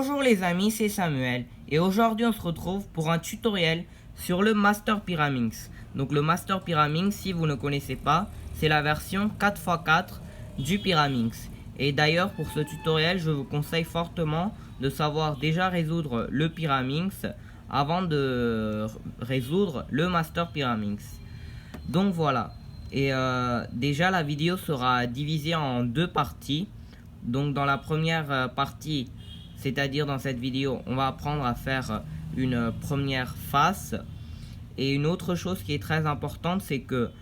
Bonjour les amis, c'est Samuel et aujourd'hui on se retrouve pour un tutoriel sur le Master Pyraminx. Donc le Master Pyraminx, si vous ne connaissez pas, c'est la version 4x4 du Pyraminx. Et d'ailleurs pour ce tutoriel, je vous conseille fortement de savoir déjà résoudre le Pyraminx avant de résoudre le Master Pyraminx. Donc voilà, et déjà la vidéo sera divisée en deux parties. Donc dans la première partie, c'est-à-dire dans cette vidéo, on va apprendre à faire une première face. Et une autre chose qui est très importante, c'est que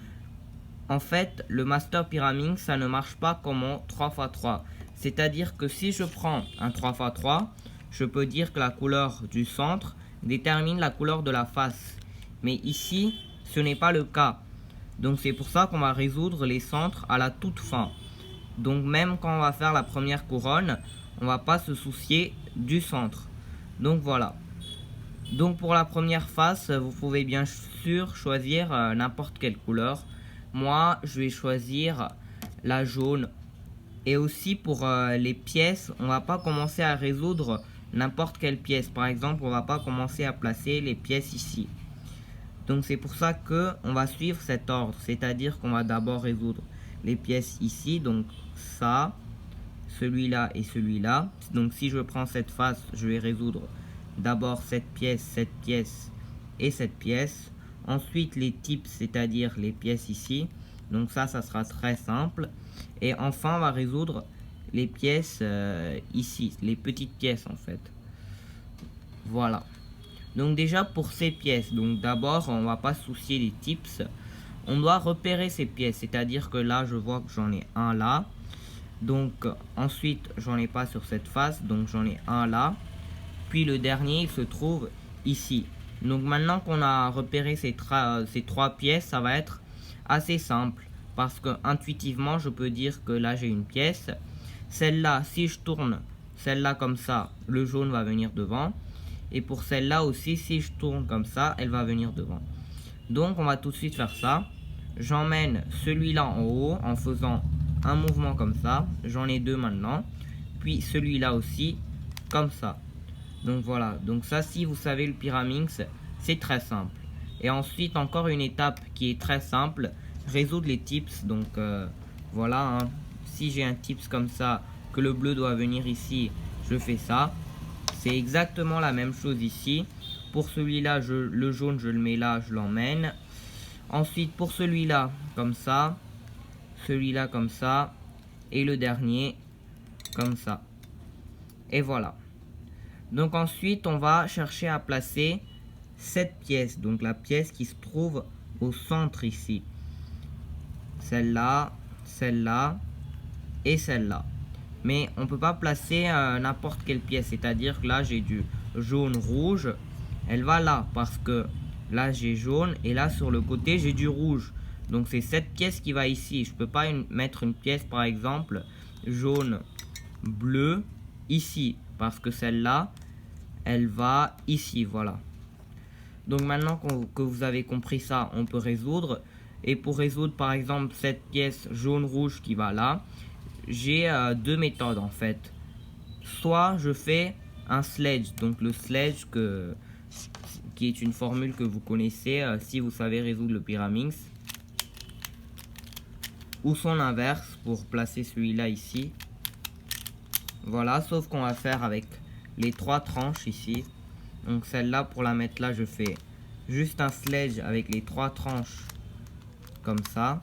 en fait, le Master Pyraminx, ça ne marche pas comme en 3x3. C'est-à-dire que si je prends un 3x3, je peux dire que la couleur du centre détermine la couleur de la face. Mais ici, ce n'est pas le cas. Donc c'est pour ça qu'on va résoudre les centres à la toute fin. Donc même quand on va faire la première couronne, on va pas se soucier du centre. Donc voilà. Donc pour la première face, vous pouvez bien sûr choisir n'importe quelle couleur. Moi, je vais choisir la jaune. Et aussi pour les pièces, on va pas commencer à résoudre n'importe quelle pièce. Par exemple, on va pas commencer à placer les pièces ici. Donc c'est pour ça que on va suivre cet ordre, c'est-à-dire qu'on va d'abord résoudre les pièces ici, donc ça, celui-là et celui-là. Donc si je prends cette face, je vais résoudre d'abord cette pièce et cette pièce. Ensuite les types, c'est-à-dire les pièces ici. Donc ça sera très simple. Et enfin on va résoudre les pièces ici, les petites pièces en fait. Voilà. Donc déjà pour ces pièces, donc d'abord on va pas se soucier des tips. On doit repérer ces pièces, c'est-à-dire que là je vois que j'en ai un là. Donc ensuite j'en ai pas sur cette face, donc j'en ai un là. Puis le dernier il se trouve ici. Donc maintenant qu'on a repéré ces trois pièces, ça va être assez simple. Parce que intuitivement je peux dire que là j'ai une pièce. Celle-là, si je tourne celle-là comme ça, le jaune va venir devant. Et pour celle-là aussi, si je tourne comme ça, elle va venir devant. Donc on va tout de suite faire ça. J'emmène celui-là en haut en faisant un mouvement comme ça. J'en ai deux maintenant. Puis celui-là aussi, comme ça. Donc voilà. Donc ça, si vous savez le Pyraminx, c'est très simple. Et ensuite, encore une étape qui est très simple. Résoudre les tips. Donc voilà. Hein. Si j'ai un tips comme ça, que le bleu doit venir ici, je fais ça. C'est exactement la même chose ici. Pour celui-là, le jaune, je le mets là, je l'emmène. Ensuite, pour celui-là, comme ça. Celui-là, comme ça. Et le dernier, comme ça. Et voilà. Donc ensuite, on va chercher à placer cette pièce. Donc la pièce qui se trouve au centre ici. Celle-là, celle-là et celle-là. Mais on ne peut pas placer n'importe quelle pièce. C'est-à-dire que là, j'ai du jaune-rouge. Elle va là parce que là, j'ai jaune. Et là, sur le côté, j'ai du rouge. Donc, c'est cette pièce qui va ici. Je ne peux pas mettre une pièce, par exemple, jaune-bleu ici. Parce que celle-là, elle va ici. Voilà. Donc, maintenant que vous avez compris ça, on peut résoudre. Et pour résoudre, par exemple, cette pièce jaune-rouge qui va là, j'ai deux méthodes en fait. Soit je fais un sledge, donc le sledge qui est une formule que vous connaissez si vous savez résoudre le Pyraminx. Ou son inverse pour placer celui-là ici. Voilà, sauf qu'on va faire avec les trois tranches ici. Donc celle-là, pour la mettre là, je fais juste un sledge avec les trois tranches comme ça.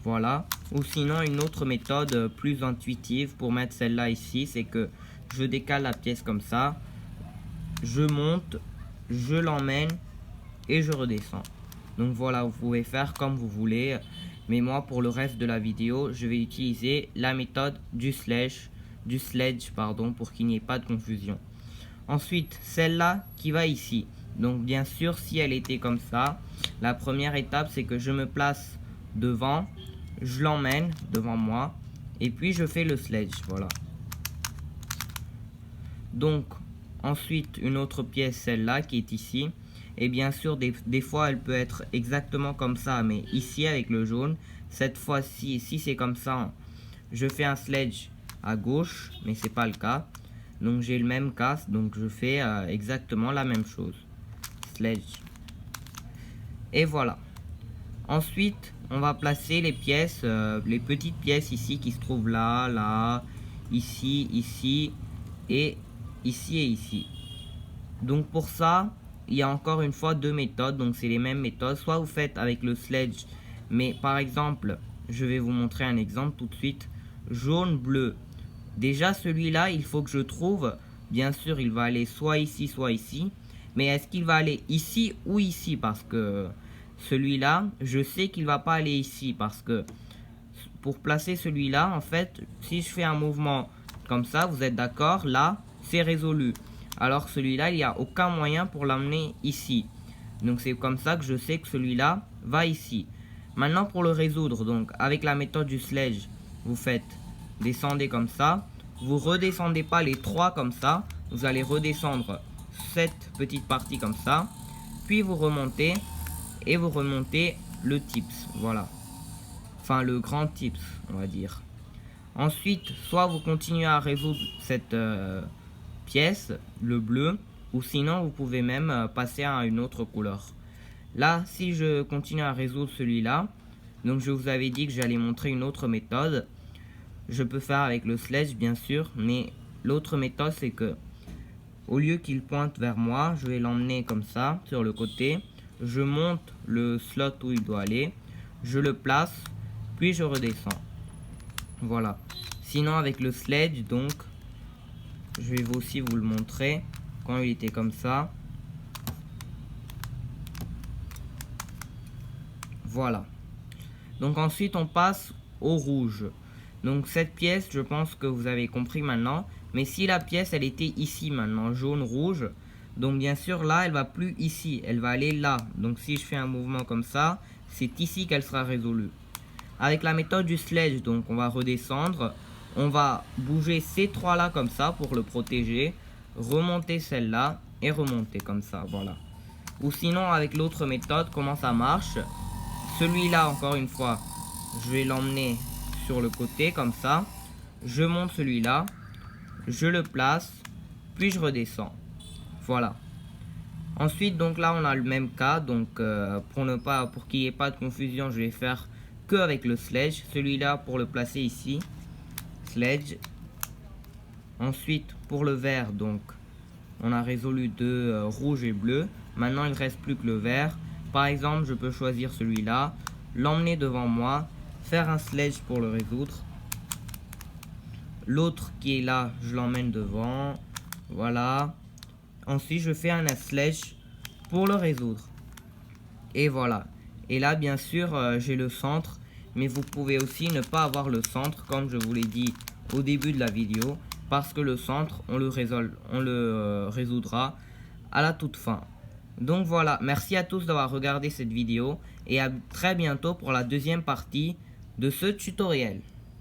Voilà. Ou sinon une autre méthode plus intuitive pour mettre celle-là ici, c'est que je décale la pièce comme ça, je monte, je l'emmène et je redescends. Donc voilà, vous pouvez faire comme vous voulez, mais moi pour le reste de la vidéo, je vais utiliser la méthode du sledge pour qu'il n'y ait pas de confusion. Ensuite, celle-là qui va ici. Donc bien sûr, si elle était comme ça, la première étape c'est que je me place devant. Je l'emmène devant moi et puis je fais le sledge, voilà. Donc ensuite une autre pièce, celle-là qui est ici. Et bien sûr des fois elle peut être exactement comme ça, mais ici avec le jaune. Cette fois-ci, si c'est comme ça, je fais un sledge à gauche, mais c'est pas le cas. Donc j'ai le même cas, donc je fais exactement la même chose. Sledge. Et voilà. Ensuite, on va placer les pièces, les petites pièces ici qui se trouvent là, là, ici, ici, et ici. Donc pour ça, il y a encore une fois deux méthodes, donc c'est les mêmes méthodes. Soit vous faites avec le sledge, mais par exemple, je vais vous montrer un exemple tout de suite. Jaune, bleu. Déjà celui-là, il faut que je trouve, bien sûr, il va aller soit ici. Mais est-ce qu'il va aller ici ou ici? Parce que celui-là, je sais qu'il va pas aller ici. Parce que pour placer celui-là, en fait, si je fais un mouvement comme ça, vous êtes d'accord? Là, c'est résolu. Alors celui-là, il n'y a aucun moyen pour l'emmener ici. Donc c'est comme ça que je sais que celui-là va ici. Maintenant pour le résoudre, donc avec la méthode du sledge, vous faites descendez comme ça. Vous redescendez pas les trois comme ça. Vous allez redescendre cette petite partie comme ça. Puis vous remontez et vous remontez le tips. Voilà. Enfin le grand tips, on va dire. Ensuite, soit vous continuez à résoudre cette pièce, le bleu, ou sinon vous pouvez même passer à une autre couleur. Là, si je continue à résoudre celui-là, donc je vous avais dit que j'allais montrer une autre méthode. Je peux faire avec le sledge bien sûr, mais l'autre méthode c'est que au lieu qu'il pointe vers moi, je vais l'emmener comme ça sur le côté. Je monte le slot où il doit aller, je le place, puis je redescends. Voilà. Sinon avec le sledge, donc je vais aussi vous le montrer quand il était comme ça. Voilà. Donc ensuite on passe au rouge. Donc cette pièce, je pense que vous avez compris maintenant. Mais si la pièce elle était ici maintenant, jaune, rouge, donc bien sûr là elle va plus ici, elle va aller là. Donc si je fais un mouvement comme ça, c'est ici qu'elle sera résolue. Avec la méthode du sledge, donc on va redescendre. On va bouger ces trois là comme ça pour le protéger. Remonter celle-là et remonter comme ça, voilà. Ou sinon avec l'autre méthode, comment ça marche? Celui-là, encore une fois, je vais l'emmener sur le côté comme ça. Je monte celui-là. Je le place. Puis je redescends. Voilà. Ensuite, donc là, on a le même cas. Donc, pour qu'il n'y ait pas de confusion, je vais faire que avec le sledge. Celui-là, pour le placer ici. Sledge. Ensuite, pour le vert, donc, on a résolu de rouge et bleu. Maintenant, il ne reste plus que le vert. Par exemple, je peux choisir celui-là, l'emmener devant moi, faire un sledge pour le résoudre. L'autre qui est là, je l'emmène devant. Voilà. Ensuite, je fais un sledge pour le résoudre. Et voilà. Et là, bien sûr, j'ai le centre. Mais vous pouvez aussi ne pas avoir le centre, comme je vous l'ai dit au début de la vidéo. Parce que le centre, on le résoudra à la toute fin. Donc voilà, merci à tous d'avoir regardé cette vidéo et à très bientôt pour la deuxième partie de ce tutoriel.